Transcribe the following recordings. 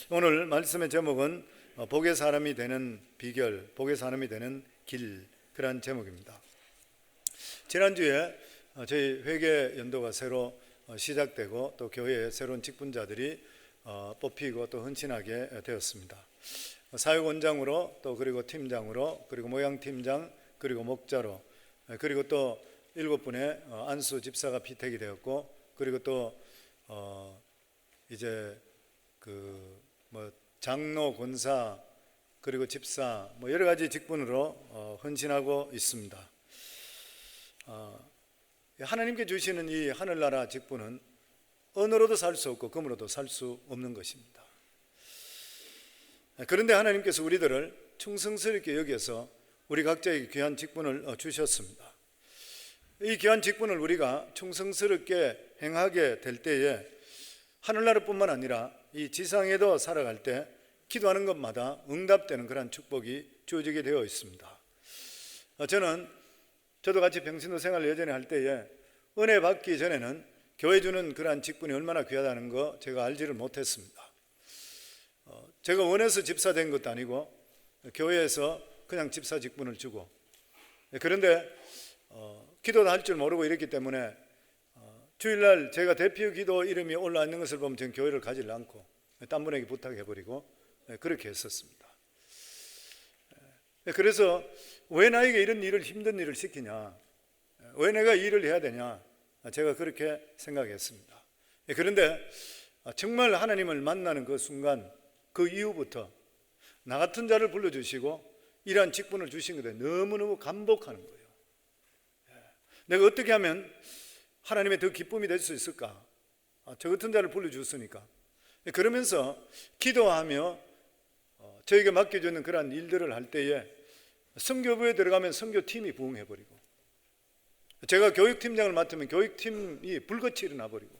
오늘 말씀의 제목은 복의 사람이 되는 비결, 복의 사람이 되는 길, 그런 제목입니다. 지난주에 저희 회계 연도가 새로 시작되고 또 교회에 새로운 직분자들이 뽑히고 또 헌신하게 되었습니다. 사역원장으로 또 그리고 팀장으로 그리고 모양팀장 그리고 목자로 그리고 또 7분의 안수 집사가 피택이 되었고 그리고 또 이제 장로, 권사 그리고 집사 여러 가지 직분으로 헌신하고 있습니다. 하나님께 주시는 이 하늘나라 직분은 은으로도 살 수 없고 금으로도 살 수 없는 것입니다. 그런데 하나님께서 우리들을 충성스럽게 여겨서 우리 각자에게 귀한 직분을 주셨습니다. 이 귀한 직분을 우리가 충성스럽게 행하게 될 때에 하늘나라뿐만 아니라 이 지상에도 살아갈 때 기도하는 것마다 응답되는 그런 축복이 주어지게 되어 있습니다. 저도 같이 평신도 생활을 예전에 할 때에 은혜 받기 전에는 교회 주는 그러한 직분이 얼마나 귀하다는 거 제가 알지를 못했습니다. 제가 원해서 집사 된 것도 아니고 교회에서 그냥 집사 직분을 주고, 그런데 기도도 할 줄 모르고 이랬기 때문에 주일날 제가 대표 기도 이름이 올라 있는 것을 보면 저는 교회를 가지를 않고 딴 분에게 부탁해버리고 그렇게 했었습니다. 그래서 왜 나에게 이런 일을, 힘든 일을 시키냐, 왜 내가 이 일을 해야 되냐, 제가 그렇게 생각했습니다. 그런데 정말 하나님을 만나는 그 순간, 그 이후부터 나 같은 자를 불러주시고 이러한 직분을 주신 것에 너무너무 감복하는 거예요. 내가 어떻게 하면 하나님의 더 기쁨이 될 수 있을까? 저 같은 자를 불러주셨으니까. 그러면서 기도하며 저에게 맡겨주는 그러한 일들을 할 때에 선교부에 들어가면 선교팀이 부흥해버리고, 제가 교육팀장을 맡으면 교육팀이 불같이 일어나버리고,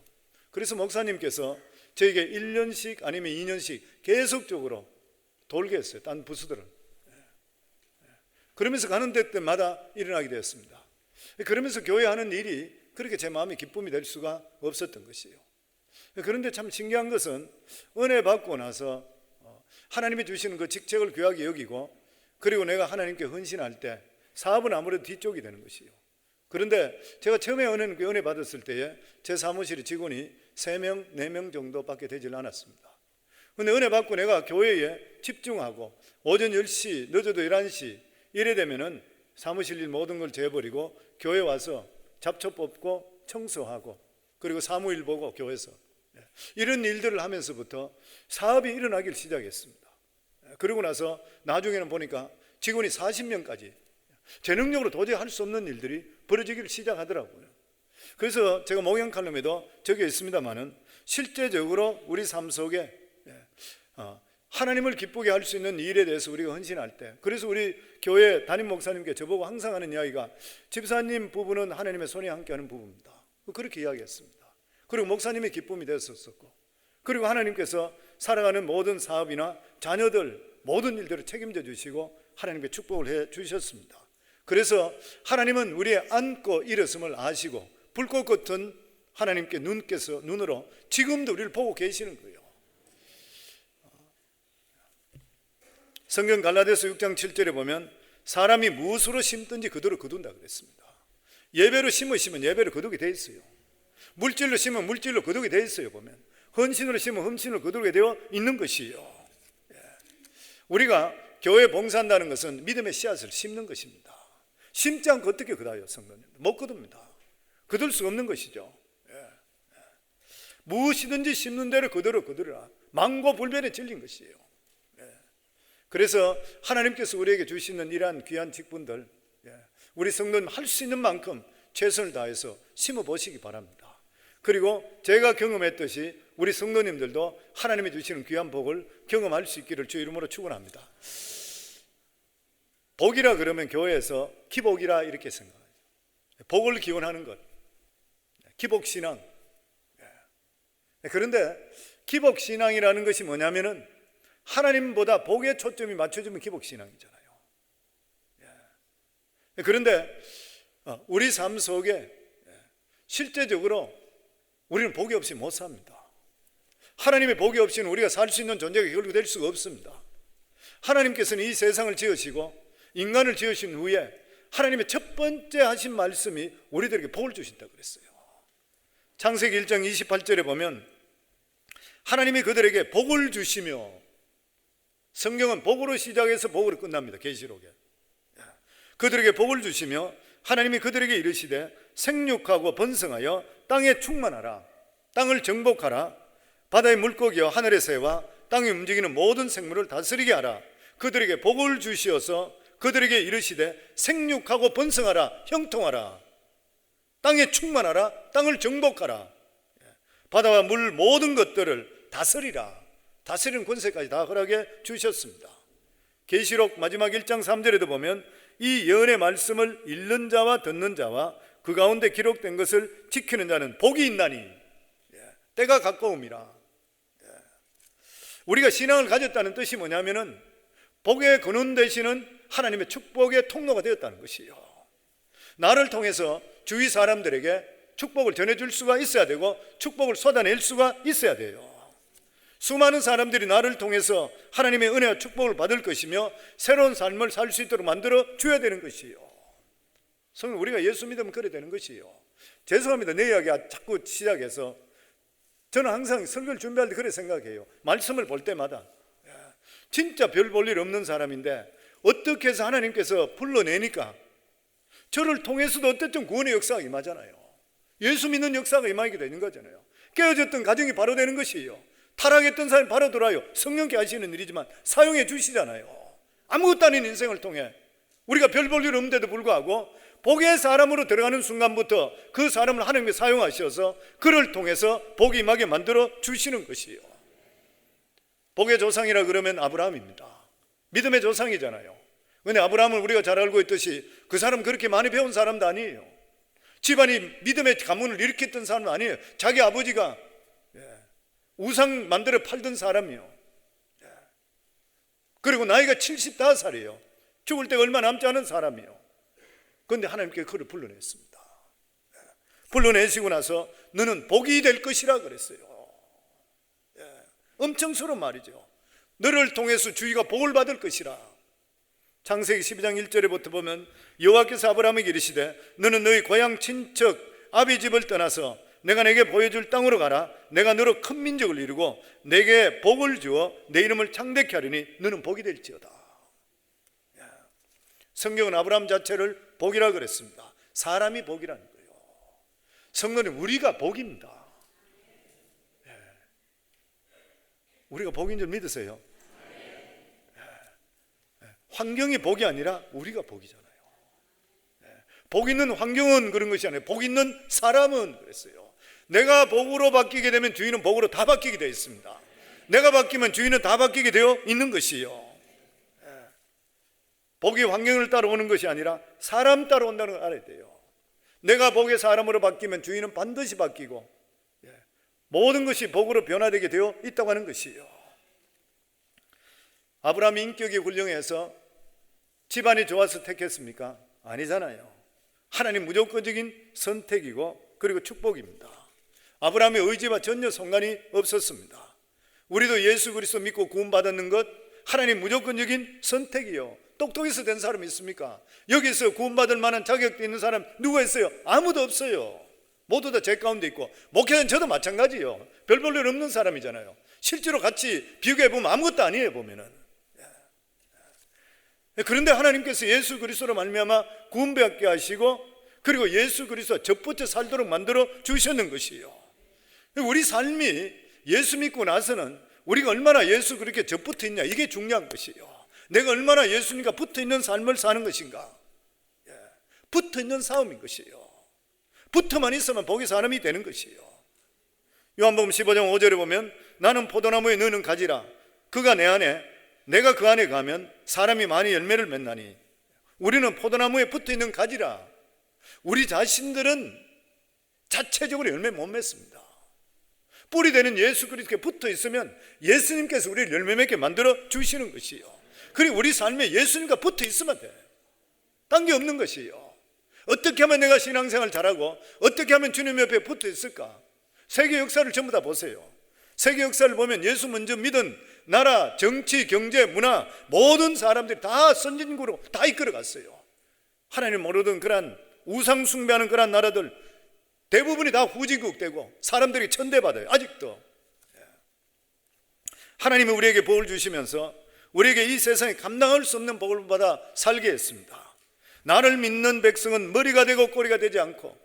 그래서 목사님께서 저에게 1년씩 아니면 2년씩 계속적으로 돌게 했어요. 딴 부수들은. 그러면서 가는 데마다 일어나게 되었습니다. 그러면서 교회 하는 일이 그렇게 제 마음이 기쁨이 될 수가 없었던 것이에요. 그런데 참 신기한 것은 은혜 받고 나서 하나님이 주시는 그 직책을 귀하게 여기고, 그리고 내가 하나님께 헌신할 때 사업은 아무래도 뒤쪽이 되는 것이에요. 그런데 제가 처음에 은혜 받았을 때에 제 사무실의 직원이 3명, 4명 정도밖에 되질 않았습니다. 그런데 은혜 받고 내가 교회에 집중하고 오전 10시, 늦어도 11시 이래 되면은 사무실 일 모든 걸 재버리고 교회 와서 잡초 뽑고 청소하고 그리고 사무일 보고 교회에서 이런 일들을 하면서부터 사업이 일어나기 시작했습니다. 그러고 나서 나중에는 보니까 직원이 40명까지 제 능력으로 도저히 할 수 없는 일들이 벌어지기를 시작하더라고요. 그래서 제가 목양 칼럼에도 적혀 있습니다만은 실제적으로 우리 삶 속에 하나님을 기쁘게 할 수 있는 일에 대해서 우리가 헌신할 때, 그래서 우리 교회 담임 목사님께 저보고 항상 하는 이야기가 집사님 부부는 하나님의 손이 함께하는 부부입니다. 그렇게 이야기했습니다. 그리고 목사님의 기쁨이 됐었고, 그리고 하나님께서 살아가는 모든 사업이나 자녀들 모든 일들을 책임져 주시고 하나님께 축복을 해 주셨습니다. 그래서 하나님은 우리의 앉고 일었음을 아시고 불꽃 같은 하나님께 눈으로 지금도 우리를 보고 계시는 거예요. 성경 갈라디아서 6장 7절에 보면 사람이 무엇으로 심든지 그대로 거둔다 그랬습니다. 예배로 심으시면 예배로 거두게 돼 있어요. 물질로 심으면 물질로 거두게 돼 있어요. 보면 헌신으로 심으면 헌신으로 거두게 되어 있는 것이에요. 우리가 교회 봉사한다는 것은 믿음의 씨앗을 심는 것입니다. 심지 않고 어떻게 거둬요? 성도님들 못 거둡니다. 거둘 수 없는 것이죠. 무엇이든지 심는 대로 그대로 거두리라. 망고불변에 질린 것이에요. 그래서 하나님께서 우리에게 주시는 이러한 귀한 직분들, 우리 성도님 할 수 있는 만큼 최선을 다해서 심어보시기 바랍니다. 그리고 제가 경험했듯이 우리 성도님들도 하나님이 주시는 귀한 복을 경험할 수 있기를 주 이름으로 축원합니다. 복이라 그러면 교회에서 기복이라 이렇게 생각해요. 복을 기원하는 것, 기복신앙. 그런데 기복신앙이라는 것이 뭐냐면은 하나님보다 복에 초점이 맞춰지면 기복신앙이잖아요. 그런데 우리 삶 속에 실제적으로 우리는 복이 없이 못 삽니다. 하나님의 복이 없이는 우리가 살 수 있는 존재가 결국 될 수가 없습니다. 하나님께서는 이 세상을 지으시고 인간을 지으신 후에 하나님의 첫 번째 하신 말씀이 우리들에게 복을 주신다고 그랬어요. 창세기 1장 28절에 보면 하나님이 그들에게 복을 주시며, 성경은 복으로 시작해서 복으로 끝납니다. 계시록에 그들에게 복을 주시며 하나님이 그들에게 이르시되 생육하고 번성하여 땅에 충만하라, 땅을 정복하라, 바다의 물고기와 하늘의 새와 땅에 움직이는 모든 생물을 다스리게 하라. 그들에게 복을 주시어서 그들에게 이르시되 생육하고 번성하라, 형통하라, 땅에 충만하라, 땅을 정복하라, 바다와 물 모든 것들을 다스리라. 다스리는 권세까지 다 허락해 주셨습니다. 계시록 마지막 1장 3절에도 보면 이 예언의 말씀을 읽는 자와 듣는 자와 그 가운데 기록된 것을 지키는 자는 복이 있나니 때가 가까움이라. 우리가 신앙을 가졌다는 뜻이 뭐냐면은 복의 근원 되시는 하나님의 축복의 통로가 되었다는 것이요. 나를 통해서 주위 사람들에게 축복을 전해줄 수가 있어야 되고 축복을 쏟아낼 수가 있어야 돼요. 수많은 사람들이 나를 통해서 하나님의 은혜와 축복을 받을 것이며 새로운 삶을 살 수 있도록 만들어 줘야 되는 것이요. 성령, 우리가 예수 믿으면 그래 되는 것이요. 죄송합니다. 내 이야기 자꾸 시작해서 저는 항상 설교를 준비할 때 그래 생각해요. 말씀을 볼 때마다 진짜 별 볼 일 없는 사람인데 어떻게 해서 하나님께서 불러내니까 저를 통해서도 어쨌든 구원의 역사가 임하잖아요. 예수 믿는 역사가 임하게 되는 거잖아요. 깨어졌던 가정이 바로 되는 것이에요. 타락했던 사람이 바로 돌아요. 성령께 하시는 일이지만 사용해 주시잖아요. 아무것도 아닌 인생을 통해 우리가 별 볼 일 없는데도 불구하고 복의 사람으로 들어가는 순간부터 그 사람을 하나님께 사용하셔서 그를 통해서 복이 임하게 만들어 주시는 것이에요. 복의 조상이라 그러면 아브라함입니다. 믿음의 조상이잖아요. 그런데 아브라함을 우리가 잘 알고 있듯이 그 사람 그렇게 많이 배운 사람도 아니에요. 집안이 믿음의 가문을 일으켰던 사람도 아니에요. 자기 아버지가 우상 만들어 팔던 사람이요. 그리고 나이가 75살이에요. 죽을 때가 얼마 남지 않은 사람이요. 그런데 하나님께 그를 불러냈습니다. 불러내시고 나서 너는 복이 될 것이라 그랬어요. 엄청스러운 말이죠. 너를 통해서 주위가 복을 받을 것이라. 창세기 12장 1절에부터 보면 여호와께서 아브라함에게 이르시되 너는 너희 고향 친척 아비 집을 떠나서 내가 내게 보여줄 땅으로 가라. 내가 너로 큰 민족을 이루고 내게 복을 주어 내 이름을 창대케 하리니 너는 복이 될지어다. 성경은 아브라함 자체를 복이라 그랬습니다. 사람이 복이라는 거예요. 성도님, 우리가 복입니다. 우리가 복인 줄 믿으세요? 환경이 복이 아니라 우리가 복이잖아요. 복 있는 환경은 그런 것이 아니에요. 복 있는 사람은 그랬어요. 내가 복으로 바뀌게 되면 주인은 복으로 다 바뀌게 되어 있습니다. 내가 바뀌면 주인은 다 바뀌게 되어 있는 것이요. 복이 환경을 따라오는 것이 아니라 사람 따라온다는 걸 알아야 돼요. 내가 복의 사람으로 바뀌면 주인은 반드시 바뀌고 모든 것이 복으로 변화되게 되어 있다고 하는 것이요. 아브라함이 인격이 훌륭해서 집안이 좋아서 택했습니까? 아니잖아요. 하나님 무조건적인 선택이고 그리고 축복입니다. 아브라함의 의지와 전혀 상관이 없었습니다. 우리도 예수 그리스도 믿고 구원받았는 것 하나님 무조건적인 선택이요. 똑똑해서 된 사람이 있습니까? 여기서 구원받을 만한 자격도 있는 사람 누가 있어요? 아무도 없어요. 모두 다 제 가운데 있고 목회자는 저도 마찬가지요. 별 볼 일 없는 사람이잖아요. 실제로 같이 비교해보면 아무것도 아니에요. 보면은. 그런데 하나님께서 예수 그리스도로 말미암아 구원받게 하시고 그리고 예수 그리스도 접붙여 살도록 만들어 주셨는 것이에요. 우리 삶이 예수 믿고 나서는 우리가 얼마나 예수 그렇게 접붙어 있냐, 이게 중요한 것이에요. 내가 얼마나 예수님과 붙어 있는 삶을 사는 것인가. 붙어 있는 싸움인 것이에요. 붙어만 있으면 복의 사람이 되는 것이에요. 요한복음 15장 5절에 보면 나는 포도나무에 너는 가지라. 그가 내 안에 내가 그 안에 가면 사람이 많이 열매를 맺나니. 우리는 포도나무에 붙어 있는 가지라. 우리 자신들은 자체적으로 열매 못 맺습니다. 뿌리 되는 예수 그리스도께 붙어 있으면 예수님께서 우리를 열매 맺게 만들어 주시는 것이요. 그리고 우리 삶에 예수님과 붙어 있으면 돼. 딴 게 없는 것이요. 어떻게 하면 내가 신앙생활 잘하고 어떻게 하면 주님 옆에 붙어 있을까? 세계 역사를 전부 다 보세요. 세계 역사를 보면 예수 먼저 믿은 나라, 정치, 경제, 문화 모든 사람들이 다 선진국으로 다 이끌어 갔어요. 하나님 모르던 그런 우상 숭배하는 그런 나라들 대부분이 다 후진국 되고 사람들이 천대받아요. 아직도. 하나님은 우리에게 복을 주시면서 우리에게 이 세상에 감당할 수 없는 복을 받아 살게 했습니다. 나를 믿는 백성은 머리가 되고 꼬리가 되지 않고,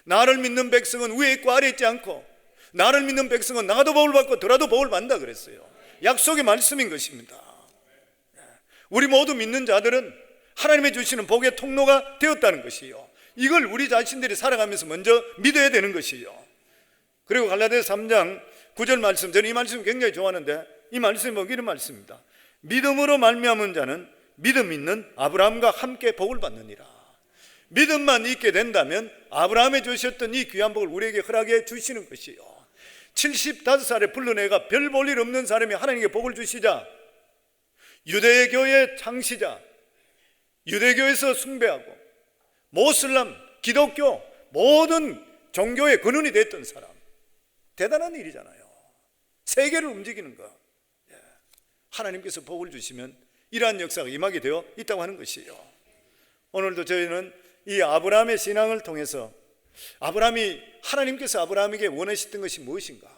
나를 믿는 백성은 위에 있고 아래에 있지 않고, 나를 믿는 백성은 나도 복을 받고 더라도 복을 받는다 그랬어요. 약속의 말씀인 것입니다. 우리 모두 믿는 자들은 하나님의 주시는 복의 통로가 되었다는 것이요, 이걸 우리 자신들이 살아가면서 먼저 믿어야 되는 것이요. 그리고 갈라디아서 3장 9절 말씀, 저는 이 말씀 굉장히 좋아하는데 이 말씀이 뭐 이런 말씀입니다. 믿음으로 말미암은 자는 믿음 있는 아브라함과 함께 복을 받느니라. 믿음만 있게 된다면 아브라함에 주셨던 이 귀한 복을 우리에게 허락해 주시는 것이요. 75살에 불러내가 별 볼 일 없는 사람이 하나님께 복을 주시자 유대교의 창시자, 유대교에서 숭배하고 모슬람, 기독교 모든 종교의 근원이 됐던 사람, 대단한 일이잖아요. 세계를 움직이는 것. 하나님께서 복을 주시면 이러한 역사가 임하게 되어 있다고 하는 것이에요. 오늘도 저희는 이 아브라함의 신앙을 통해서 하나님께서 아브라함에게 원하셨던 것이 무엇인가,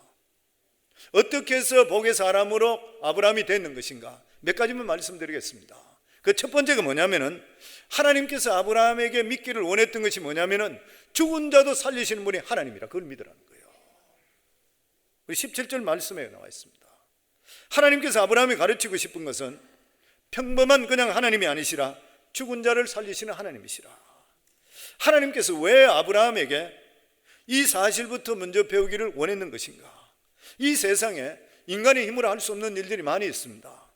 어떻게 해서 복의 사람으로 아브라함이 됐는 것인가, 몇 가지만 말씀드리겠습니다. 그 첫 번째가 뭐냐면은 하나님께서 아브라함에게 믿기를 원했던 것이 뭐냐면은 죽은 자도 살리시는 분이 하나님이라, 그걸 믿으라는 거예요. 우리 17절 말씀에 나와 있습니다. 하나님께서 아브라함이 가르치고 싶은 것은 평범한 그냥 하나님이 아니시라 죽은 자를 살리시는 하나님이시라. 하나님께서 왜 아브라함에게 이 사실부터 먼저 배우기를 원했는 것인가? 이 세상에 인간의 힘으로 할 수 없는 일들이 많이 있습니다.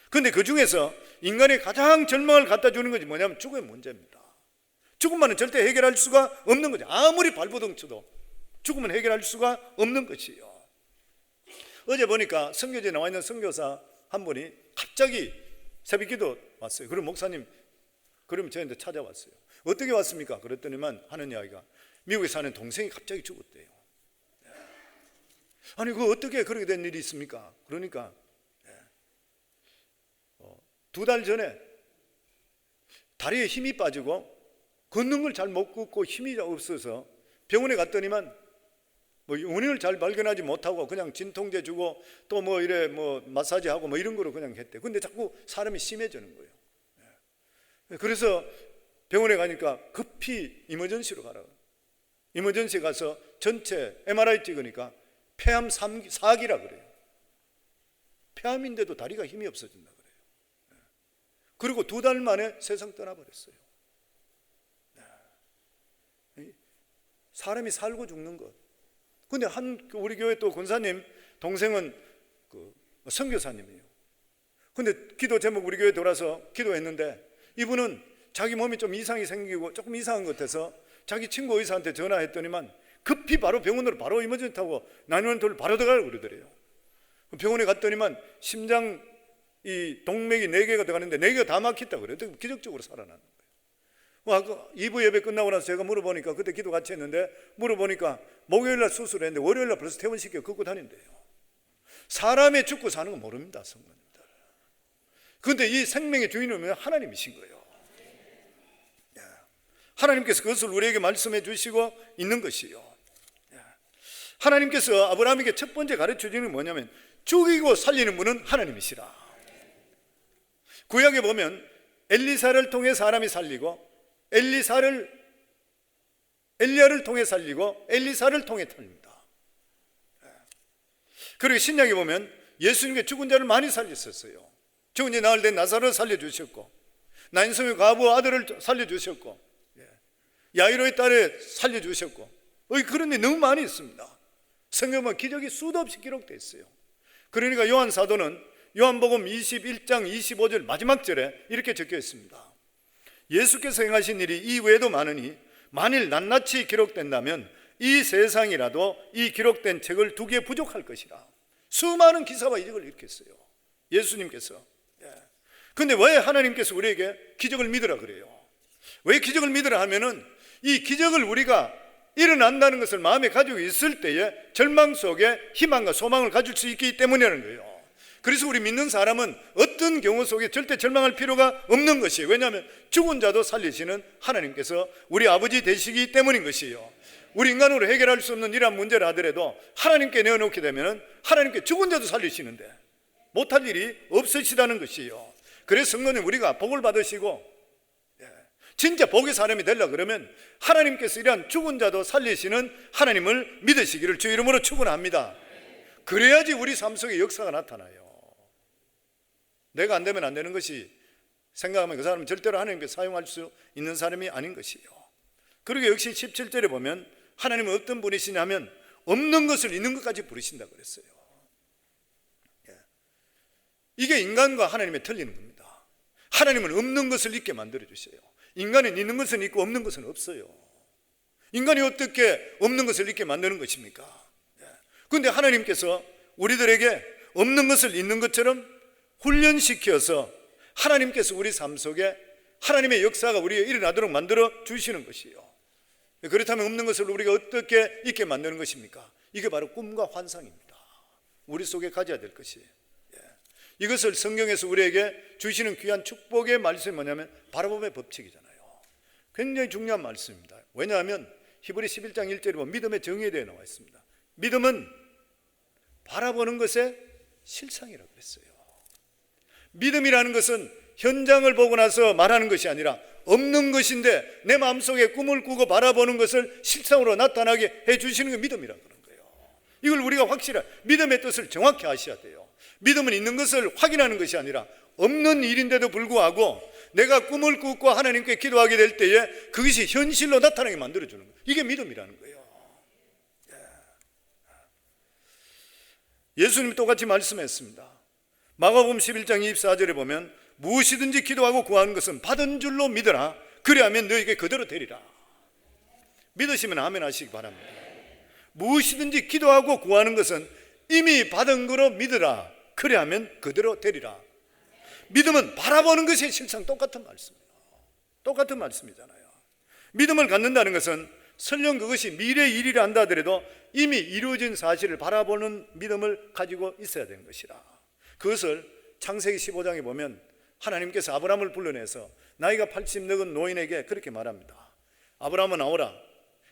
그런데 그 중에서 인간이 가장 절망을 갖다 주는 것이 뭐냐면 죽음의 문제입니다. 죽음만은 절대 해결할 수가 없는 거죠. 아무리 발버둥 쳐도 죽음은 해결할 수가 없는 것이에요. 어제 보니까 선교지에 나와 있는 선교사 한 분이 갑자기 새벽기도 왔어요. 그럼 목사님, 그러면 저한테 찾아왔어요. 어떻게 왔습니까? 그랬더니만 하는 이야기가 미국에 사는 동생이 갑자기 죽었대요. 아니 그 어떻게 그렇게 된 일이 있습니까? 그러니까 2달 전에 다리에 힘이 빠지고 걷는 걸 잘 못 걷고 힘이 없어서 병원에 갔더니만 뭐 원인을 잘 발견하지 못하고 그냥 진통제 주고 또 뭐 이래 뭐 마사지하고 뭐 이런 거로 그냥 했대. 근데 자꾸 사람이 심해지는 거예요. 그래서 병원에 가니까 급히 이머전시로 가라고. 이머전시 가서 전체 MRI 찍으니까 폐암 4기라 그래요. 폐암인데도 다리가 힘이 없어진다 그래요. 그리고 2달 만에 세상 떠나버렸어요. 사람이 살고 죽는 것. 근데 우리 교회 또 권사님 동생은 선교사님이에요. 근데 기도 제목 우리 교회 돌아서 기도했는데 이분은 자기 몸이 좀 이상이 생기고 조금 이상한 것 같아서 자기 친구 의사한테 전화했더니만 급히 바로 병원으로 바로 이머전시 타고 911 바로 들어가라고 그러더래요. 병원에 갔더니만 심장 이 동맥이 4개가 들어가는데 4개가 다 막혔다고 그래요. 기적적으로 살아나는 거예요. 아까 2부 예배 끝나고 나서 제가 물어보니까, 그때 기도 같이 했는데 물어보니까 목요일날 수술했는데 월요일날 벌써 퇴원시켜 걷고 다닌대요. 사람의 죽고 사는 건 모릅니다, 성도님들. 그런데 이 생명의 주인은 하나님이신 거예요. 하나님께서 그것을 우리에게 말씀해 주시고 있는 것이요. 하나님께서 아브라함에게 첫 번째 가르쳐 주는 게 뭐냐면 죽이고 살리는 분은 하나님이시라. 구약에 보면 엘리사를 통해 사람이 살리고 엘리야를 통해 살리고 엘리사를 통해 살립니다. 그리고 신약에 보면 예수님께 죽은 자를 많이 살렸었어요. 죽은 지 나흘 된 나사로를 살려주셨고, 나인성의 과부 아들을 살려주셨고, 야이로의 딸을 살려주셨고, 그런 데 너무 많이 있습니다. 성경은 기적이 수도 없이 기록되어 있어요. 그러니까 요한 사도는 요한복음 21장 25절 마지막 절에 이렇게 적혀 있습니다. 예수께서 행하신 일이 이외에도 많으니 만일 낱낱이 기록된다면 이 세상이라도 이 기록된 책을 2개 부족할 것이라. 수많은 기사와 이적을 일으켰어요, 예수님께서. 그런데 왜 하나님께서 우리에게 기적을 믿으라 그래요? 왜 기적을 믿으라 하면은 이 기적을 우리가 일어난다는 것을 마음에 가지고 있을 때에 절망 속에 희망과 소망을 가질 수 있기 때문이라는 거예요. 그래서 우리 믿는 사람은 어떤 경우 속에 절대 절망할 필요가 없는 것이에요. 왜냐하면 죽은 자도 살리시는 하나님께서 우리 아버지 되시기 때문인 것이에요. 우리 인간으로 해결할 수 없는 이러한 문제를 하더라도 하나님께 내어놓게 되면 하나님께 죽은 자도 살리시는데 못할 일이 없으시다는 것이에요. 그래서 성도님, 우리가 복을 받으시고 진짜 복의 사람이 되려고 그러면 하나님께서 이러한 죽은 자도 살리시는 하나님을 믿으시기를 주 이름으로 축원합니다. 그래야지 우리 삶 속에 역사가 나타나요. 내가 안 되면 안 되는 것이 생각하면 그 사람은 절대로 하나님께 사용할 수 있는 사람이 아닌 것이에요. 그리고 역시 17절에 보면 하나님은 어떤 분이시냐 하면 없는 것을 있는 것까지 부르신다고 그랬어요. 이게 인간과 하나님의 틀리는 겁니다. 하나님은 없는 것을 있게 만들어 주세요. 인간은 있는 것은 있고 없는 것은 없어요. 인간이 어떻게 없는 것을 있게 만드는 것입니까? 그런데 하나님께서 우리들에게 없는 것을 있는 것처럼 훈련시켜서 하나님께서 우리 삶 속에 하나님의 역사가 우리에 일어나도록 만들어 주시는 것이에요. 그렇다면 없는 것을 우리가 어떻게 있게 만드는 것입니까? 이게 바로 꿈과 환상입니다. 우리 속에 가져야 될 것이에요. 이것을 성경에서 우리에게 주시는 귀한 축복의 말씀이 뭐냐면 바라봄의 법칙이잖아요. 굉장히 중요한 말씀입니다. 왜냐하면 히브리 11장 1절에 보면 믿음의 정의에 대해 나와 있습니다. 믿음은 바라보는 것의 실상이라고 그랬어요. 믿음이라는 것은 현장을 보고 나서 말하는 것이 아니라 없는 것인데 내 마음속에 꿈을 꾸고 바라보는 것을 실상으로 나타나게 해주시는 게 믿음이라고 그런 거예요. 이걸 우리가 확실한 믿음의 뜻을 정확히 아셔야 돼요. 믿음은 있는 것을 확인하는 것이 아니라 없는 일인데도 불구하고 내가 꿈을 꾸고 하나님께 기도하게 될 때에 그것이 현실로 나타나게 만들어주는 거예요. 이게 믿음이라는 거예요. 예수님이 똑같이 말씀했습니다. 마가복음 11장 24절에 보면 무엇이든지 기도하고 구하는 것은 받은 줄로 믿어라. 그리하면 너에게 그대로 되리라. 믿으시면 아멘 하시기 바랍니다. 무엇이든지 기도하고 구하는 것은 이미 받은 거로 믿으라. 그리하면 그대로 되리라. 믿음은 바라보는 것이 실상 똑같은 말씀이에요. 똑같은 말씀이잖아요. 믿음을 갖는다는 것은 설령 그것이 미래 일이라 한다 하더라도 이미 이루어진 사실을 바라보는 믿음을 가지고 있어야 되는 것이라. 그것을 창세기 15장에 보면 하나님께서 아브라함을 불러내서 나이가 80 늙은 노인에게 그렇게 말합니다. 아브라함아 나오라.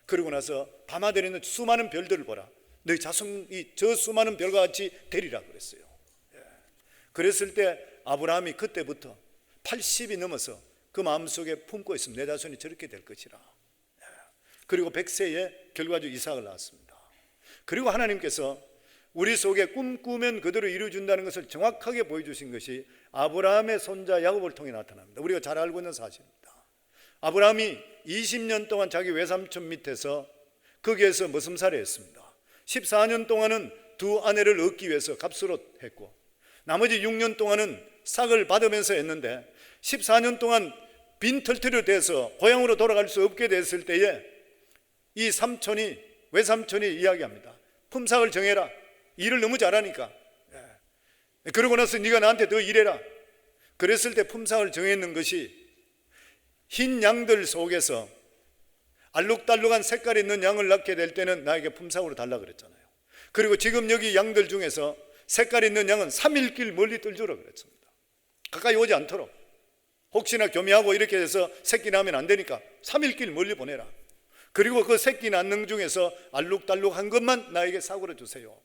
그러고 나서 밤하늘에 있는 수많은 별들을 보라. 너희 자손이 저 수많은 별과 같이 되리라 그랬어요. 그랬을 때 아브라함이 그때부터 80이 넘어서 그 마음속에 품고 있으면 내 자손이 저렇게 될 것이라. 그리고 100세에 결과적으로 이삭을 낳았습니다. 그리고 하나님께서 우리 속에 꿈꾸면 그대로 이루어준다는 것을 정확하게 보여주신 것이 아브라함의 손자 야곱을 통해 나타납니다. 우리가 잘 알고 있는 사실입니다. 아브라함이 20년 동안 자기 외삼촌 밑에서 거기에서 머슴살이 했습니다. 14년 동안은 두 아내를 얻기 위해서 갑수로 했고 나머지 6년 동안은 싹을 받으면서 했는데 14년 동안 빈털터리로 돼서 고향으로 돌아갈 수 없게 됐을 때에 이 외삼촌이 이야기합니다. 품삯을 정해라. 일을 너무 잘하니까. 그러고 나서 네가 나한테 더 일해라. 그랬을 때 품삯을 정했는 것이 흰 양들 속에서 알록달록한 색깔이 있는 양을 낳게 될 때는 나에게 품삯으로 달라 그랬잖아요. 그리고 지금 여기 양들 중에서 색깔 있는 양은 3일길 멀리 떨주라 그랬습니다. 가까이 오지 않도록. 혹시나 교미하고 이렇게 해서 새끼 낳으면 안 되니까 3일길 멀리 보내라. 그리고 그 새끼 낳는 중에서 알록달록한 것만 나에게 사고로 주세요.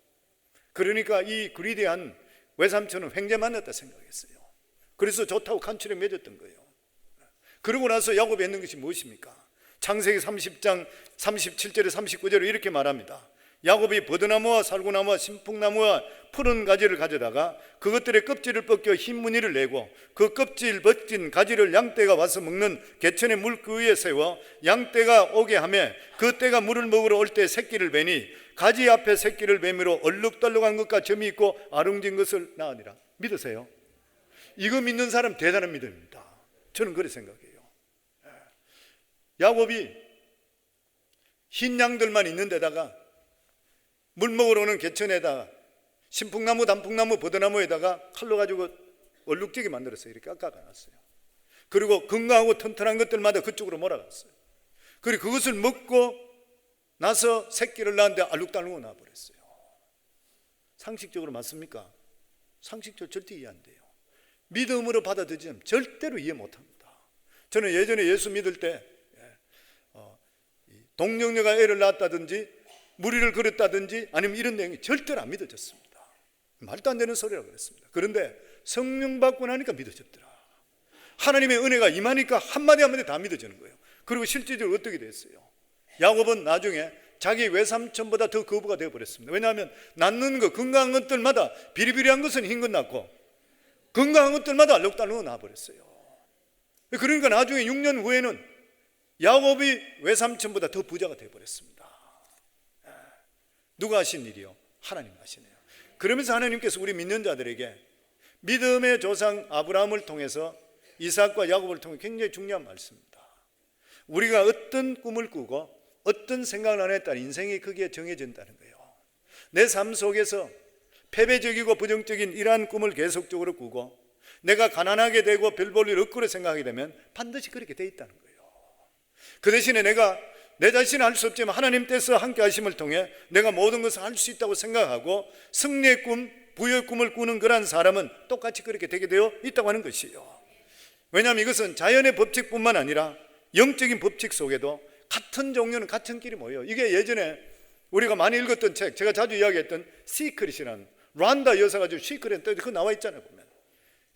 그러니까 이 그리디한 외삼촌은 횡재 만났다 생각했어요. 그래서 좋다고 간추려 맺었던 거예요. 그러고 나서 야곱이 했는 것이 무엇입니까? 창세기 30장 37절에 39절에 이렇게 말합니다. 야곱이 버드나무와 살구나무와 신풍나무와 푸른 가지를 가져다가 그것들의 껍질을 벗겨 흰 무늬를 내고 그 껍질 벗긴 가지를 양떼가 와서 먹는 개천의 물 그 위에 세워 양떼가 오게 하며 그 떼가 물을 먹으러 올 때 새끼를 베니 가지 앞에 새끼를 베미로 얼룩덜룩한 것과 점이 있고 아룽진 것을 낳으니라. 믿으세요? 이거 믿는 사람 대단한 믿음입니다. 저는 그렇게 생각해요. 야곱이 흰 양들만 있는 데다가 물 먹으러 오는 개천에다가 신풍나무, 단풍나무, 버드나무에다가 칼로 가지고 얼룩지게 만들었어요. 이렇게 깎아놨어요. 그리고 건강하고 튼튼한 것들마다 그쪽으로 몰아갔어요. 그리고 그것을 먹고 나서 새끼를 낳았는데 알록달록 나와버렸어요. 상식적으로 맞습니까? 상식적으로 절대 이해 안 돼요. 믿음으로 받아들이면 절대로 이해 못합니다. 저는 예전에 예수 믿을 때 동정녀가 애를 낳았다든지 무리를 그렸다든지 아니면 이런 내용이 절대로 안 믿어졌습니다. 말도 안 되는 소리라고 그랬습니다. 그런데 성령 받고 나니까 믿어졌더라. 하나님의 은혜가 임하니까 한마디 한마디 다 믿어지는 거예요. 그리고 실질적으로 어떻게 됐어요? 야곱은 나중에 자기 외삼촌보다 더 거부가 되어버렸습니다. 왜냐하면 낳는 것, 건강한 것들마다 비리비리한 것은 흰 것 낳고 건강한 것들마다 알록달록 나와버렸어요. 그러니까 나중에 6년 후에는 야곱이 외삼촌보다 더 부자가 되어버렸습니다. 누가 하신 일이요? 하나님 하시네요. 그러면서 하나님께서 우리 믿는 자들에게 믿음의 조상 아브라함을 통해서 이삭과 야곱을 통해 굉장히 중요한 말씀입니다. 우리가 어떤 꿈을 꾸고 어떤 생각을 안 했다는 인생이 거기에 정해진다는 거예요. 내 삶 속에서 패배적이고 부정적인 이러한 꿈을 계속적으로 꾸고 내가 가난하게 되고 별 볼 일 없고 생각하게 되면 반드시 그렇게 돼 있다는 거예요. 그 대신에 내가 내 자신은 할 수 없지만 하나님 께서 함께 하심을 통해 내가 모든 것을 할 수 있다고 생각하고 승리의 꿈, 부여의 꿈을 꾸는 그런 사람은 똑같이 그렇게 되게 되어 있다고 하는 것이에요. 왜냐하면 이것은 자연의 법칙뿐만 아니라 영적인 법칙 속에도 같은 종류는 같은 길이 모여요. 이게 예전에 우리가 많이 읽었던 책, 제가 자주 이야기했던 시크릿이라는 란다 여사가 좀 시크릿, 그거 나와 있잖아요. 보면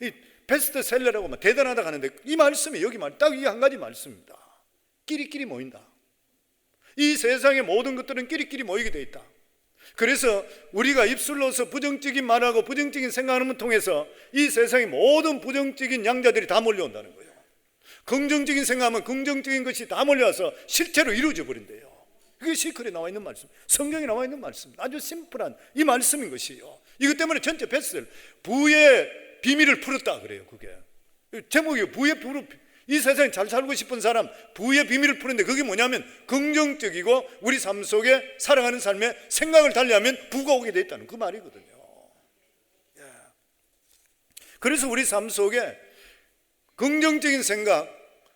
이 베스트셀러라고 막 대단하다고 하는데 이 말씀이 여기 딱 이 한 가지 말씀입니다. 끼리끼리 모인다. 이 세상의 모든 것들은 끼리끼리 모이게 돼 있다. 그래서 우리가 입술로서 부정적인 말하고 부정적인 생각하는 통해서 이 세상의 모든 부정적인 양자들이 다 몰려온다는 거예요. 긍정적인 생각하면 긍정적인 것이 다 몰려와서 실체로 이루어져 버린대요. 그게 시크릿에 나와 있는 말씀, 성경에 나와 있는 말씀, 아주 심플한 이 말씀인 것이에요. 이것 때문에 전체 베스트셀러 부의 비밀을 풀었다 그래요. 그게 제목이 부의 비밀. 이 세상에 잘 살고 싶은 사람 부의 비밀을 푸는데 그게 뭐냐면 긍정적이고 우리 삶 속에 살아가는 삶에 생각을 달리하면 부가 오게 돼 있다는 그 말이거든요. 그래서 우리 삶 속에 긍정적인 생각,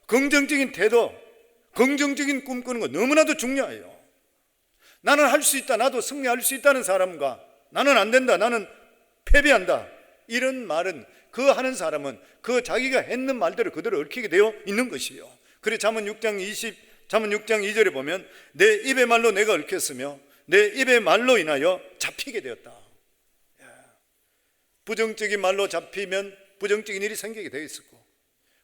긍정적인 태도, 긍정적인 꿈 꾸는 거 너무나도 중요해요. 나는 할 수 있다, 나도 승리할 수 있다는 사람과 나는 안 된다, 나는 패배한다, 이런 말은 그 하는 사람은 그 자기가 했는 말대로 그대로 얽히게 되어 있는 것이요. 그래 잠언 6장 2절에 보면 내 입의 말로 내가 얽혔으며 내 입의 말로 인하여 잡히게 되었다. 부정적인 말로 잡히면 부정적인 일이 생기게 되어 있었고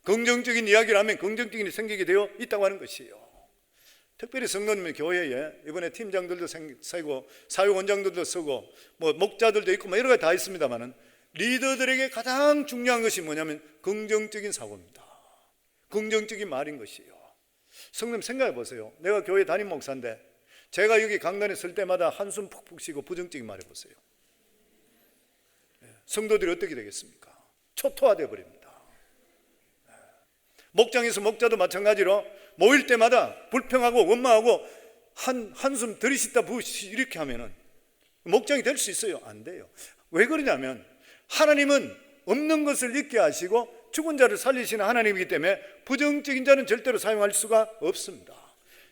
긍정적인 이야기를 하면 긍정적인 일이 생기게 되어 있다고 하는 것이에요. 특별히 성도님 교회에 이번에 팀장들도 세고 사역원장들도 쓰고 뭐 목자들도 있고 뭐 여러 가지 다 있습니다만은 리더들에게 가장 중요한 것이 뭐냐면 긍정적인 사고입니다. 긍정적인 말인 것이에요. 성도님 생각해 보세요. 내가 교회 담임 목사인데 제가 여기 강단에 설 때마다 한숨 푹푹 쉬고 부정적인 말 해보세요. 성도들이 어떻게 되겠습니까? 초토화되어 버립니다. 목장에서 목자도 마찬가지로 모일 때마다 불평하고 원망하고 한숨 들이쉬다 부으시 이렇게 하면은 목장이 될 수 있어요? 안 돼요. 왜 그러냐면 하나님은 없는 것을 있게 하시고 죽은 자를 살리시는 하나님이기 때문에 부정적인 자는 절대로 사용할 수가 없습니다.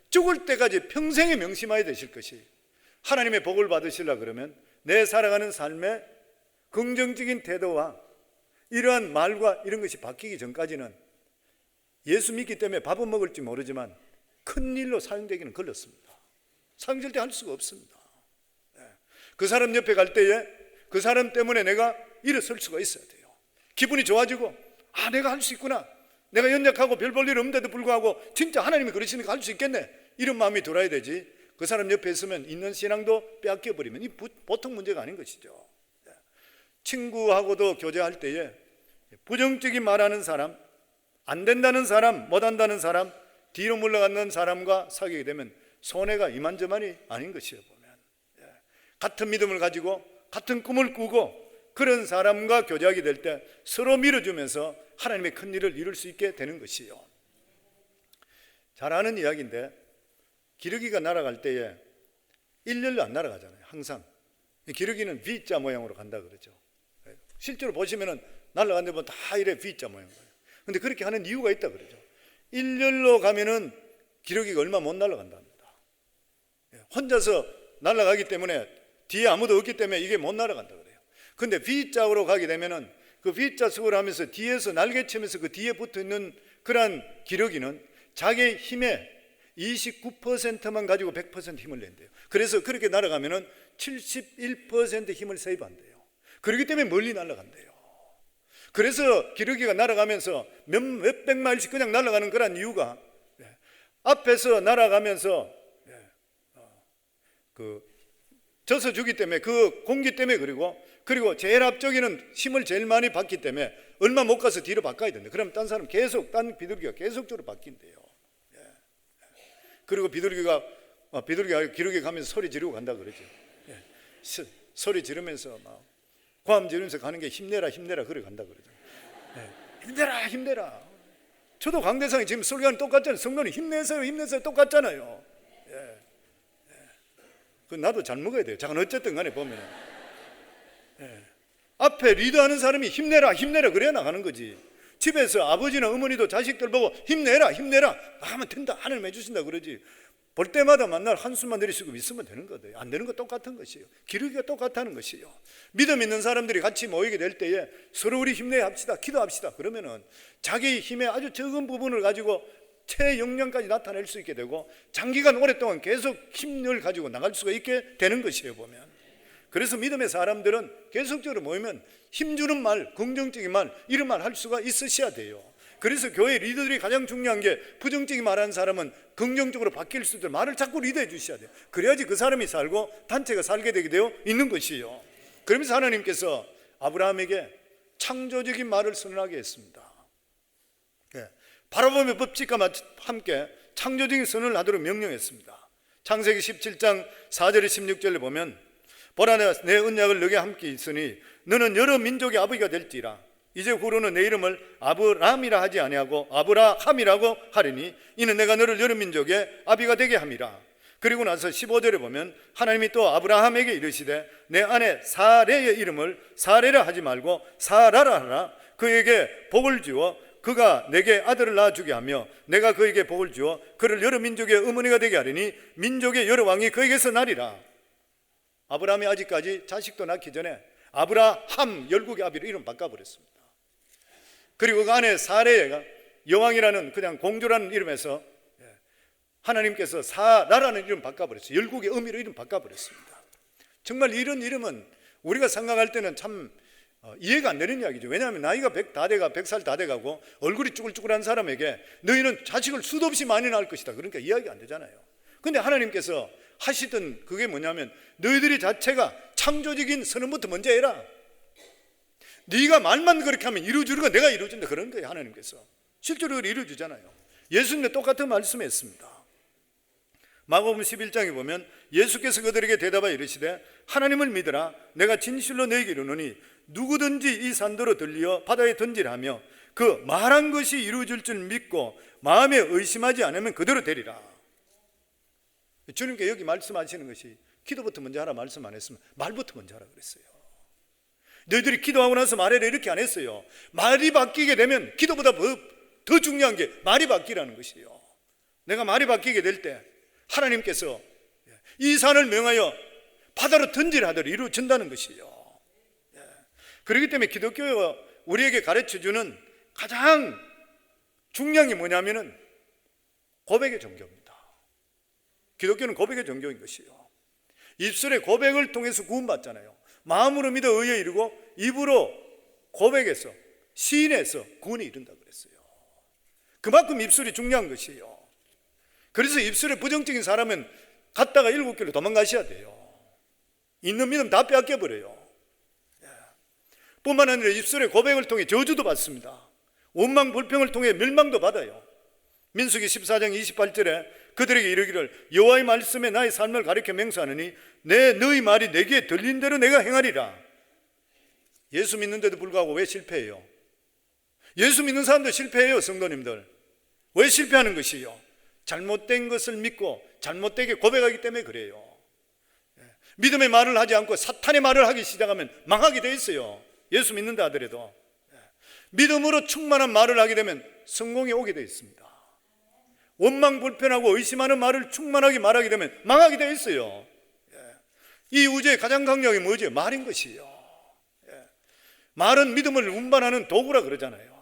죽을 때까지 평생에 명심하여 되실 것이 하나님의 복을 받으시려고 그러면 내 살아가는 삶에 긍정적인 태도와 이러한 말과 이런 것이 바뀌기 전까지는 예수 믿기 때문에 밥은 먹을지 모르지만 큰 일로 사용되기는 걸렸습니다. 사용 절대 할 수가 없습니다. 그 사람 옆에 갈 때에 그 사람 때문에 내가 일어설 수가 있어야 돼요. 기분이 좋아지고 내가 할 수 있구나, 내가 연약하고 별 볼 일 없는데도 불구하고 진짜 하나님이 그러시니까 할 수 있겠네, 이런 마음이 들어야 되지. 그 사람 옆에 있으면 있는 신앙도 빼앗겨 버리면 이 보통 문제가 아닌 것이죠. 친구하고도 교제할 때에 부정적인 말하는 사람, 안 된다는 사람, 못한다는 사람, 뒤로 물러가는 사람과 사귀게 되면 손해가 이만저만이 아닌 것이에요. 보면 같은 믿음을 가지고 같은 꿈을 꾸고 그런 사람과 교제하게 될 때 서로 밀어주면서 하나님의 큰 일을 이룰 수 있게 되는 것이에요. 잘 아는 이야기인데 기러기가 날아갈 때에 일렬로 안 날아가잖아요. 항상 기러기는 V자 모양으로 간다 그러죠. 실제로 보시면은 날아가는 데 보면 다 이래 V자 모양이에요. 근데 그렇게 하는 이유가 있다 그러죠. 일렬로 가면은 기러기가 얼마 못 날아간답니다. 혼자서 날아가기 때문에 뒤에 아무도 없기 때문에 이게 못 날아간다 그래요. 근데 V자로 가게 되면은 그 V자 속을 하면서 뒤에서 날개치면서 그 뒤에 붙어 있는 그러한 기러기는 자기의 힘의 29%만 가지고 100% 힘을 낸대요. 그래서 그렇게 날아가면은 71% 힘을 세이브한대요. 그렇기 때문에 멀리 날아간대요. 그래서 기러기가 날아가면서 몇백 마일씩 그냥 날아가는 그런 이유가 앞에서 날아가면서 져서 주기 때문에, 그 공기 때문에, 그리고 제일 앞쪽에는 힘을 제일 많이 받기 때문에 얼마 못 가서 뒤로 바꿔야 된다. 그럼 딴 사람 딴 비둘기가 계속적으로 바뀐대요. 그리고 비둘기가 기러기 가면서 소리 지르고 간다 그러죠. 소리 지르면서 막 고함 지르면서 가는 게 힘내라 힘내라 그래 간다 그러죠. 힘내라 힘내라. 저도 강대상이 지금 설교는 똑같잖아요. 성도는 힘내세요 힘내세요 똑같잖아요. 그 나도 잘 먹어야 돼요. 잠깐 어쨌든 간에 보면은 앞에 리더하는 사람이 힘내라 힘내라 그래야 나가는 거지. 집에서 아버지나 어머니도 자식들 보고 힘내라 힘내라 하면 된다, 하나님 해주신다 그러지. 볼 때마다 만날 한숨만 내리시고 있으면 되는 거예요. 안 되는 거 똑같은 것이에요. 기르기가 똑같다는 것이에요. 믿음 있는 사람들이 같이 모이게 될 때에 서로 우리 힘내야 합시다, 기도합시다 그러면은 자기의 힘의 아주 적은 부분을 가지고 최영량까지 나타낼 수 있게 되고 장기간 오랫동안 계속 힘을 가지고 나갈 수가 있게 되는 것이에요 보면. 그래서 믿음의 사람들은 계속적으로 모이면 힘주는 말, 긍정적인 말, 이런 말 할 수가 있으셔야 돼요. 그래서 교회 리더들이 가장 중요한 게 부정적인 말하는 사람은 긍정적으로 바뀔 수 있도록 말을 자꾸 리더해 주셔야 돼요. 그래야지 그 사람이 살고 단체가 살게 되게 되어 있는 것이에요. 그러면서 하나님께서 아브라함에게 창조적인 말을 선언하게 했습니다. 바라보며 법칙과 함께 창조적인 선언을 하도록 명령했습니다. 창세기 17장 4절에 16절에 보면 보라 내 언약을 너에게 함께 있으니 너는 여러 민족의 아버지가 될지라. 이제 후로는 내 이름을 아브람이라 하지 아니하고 아브라함이라고 하리니 이는 내가 너를 여러 민족의 아비가 되게 함이라. 그리고 나서 15절에 보면 하나님이 또 아브라함에게 이르시되 내 아내 사레의 이름을 사레라 하지 말고 사라라 하라. 그에게 복을 주어 그가 내게 아들을 낳아주게 하며 내가 그에게 복을 주어 그를 여러 민족의 어머니가 되게 하리니 민족의 여러 왕이 그에게서 나리라. 아브라함이 아직까지 자식도 낳기 전에 아브라함 열국의 아비로 이름 바꿔버렸습니다. 그리고 그 아내 사레가 여왕이라는 그냥 공주라는 이름에서 하나님께서 사라라는 이름 바꿔버렸어요. 열국의 어미로 이름 바꿔버렸습니다. 정말 이런 이름은 우리가 생각할 때는 참 이해가 안 되는 이야기죠. 왜냐하면 나이가 100살 다 돼가고 얼굴이 쭈글쭈글한 사람에게 너희는 자식을 수도 없이 많이 낳을 것이다, 그러니까 이야기가 안 되잖아요. 근데 하나님께서 하시던 그게 뭐냐면 너희들이 자체가 창조적인 선언부터 먼저 해라. 네가 말만 그렇게 하면 이루어주는 거 내가 이루어준다, 그런 거예요. 하나님께서 실제로 이루어주잖아요. 예수님도 똑같은 말씀했습니다. 마가복음 11장에 보면 예수께서 그들에게 대답하여 이르시되 하나님을 믿으라. 내가 진실로 너희에게 이르노니 누구든지 이 산더러 들리어 바다에 던지라 하며 그 말한 것이 이루어질 줄 믿고 마음에 의심하지 않으면 그대로 되리라. 주님께 여기 말씀하시는 것이 기도부터 먼저 하라 말씀 안 했으면 말부터 먼저 하라 그랬어요. 너희들이 기도하고 나서 말해라 이렇게 안 했어요. 말이 바뀌게 되면 기도보다 더 중요한 게 말이 바뀌라는 것이에요. 내가 말이 바뀌게 될 때 하나님께서 이 산을 명하여 바다로 던지라 하더라 이루어진다는 것이에요. 그렇기 때문에 기독교가 우리에게 가르쳐주는 가장 중요한 게 뭐냐면은 고백의 종교입니다. 기독교는 고백의 종교인 것이에요. 입술의 고백을 통해서 구원받잖아요. 마음으로 믿어 의에 이르고 입으로 고백해서 시인해서 구원에 이른다 그랬어요. 그만큼 입술이 중요한 것이에요. 그래서 입술에 부정적인 사람은 갔다가 7길로 도망가셔야 돼요. 있는 믿음 다 빼앗겨버려요. 뿐만 아니라 입술의 고백을 통해 저주도 받습니다. 원망 불평을 통해 멸망도 받아요. 민수기 14장 28절에 그들에게 이르기를 여호와의 말씀에 나의 삶을 가리켜 맹세하느니 너희 말이 내 귀에 들린 대로 내가 행하리라. 예수 믿는데도 불구하고 왜 실패해요? 예수 믿는 사람도 실패해요. 성도님들 왜 실패하는 것이에요? 잘못된 것을 믿고 잘못되게 고백하기 때문에 그래요. 믿음의 말을 하지 않고 사탄의 말을 하기 시작하면 망하게 돼 있어요. 예수 믿는다 하더라도 믿음으로 충만한 말을 하게 되면 성공이 오게 돼 있습니다. 원망 불편하고 의심하는 말을 충만하게 말하게 되면 망하게 되어 있어요. 이 우주의 가장 강력이 뭐죠? 말인 것이요. 말은 믿음을 운반하는 도구라 그러잖아요.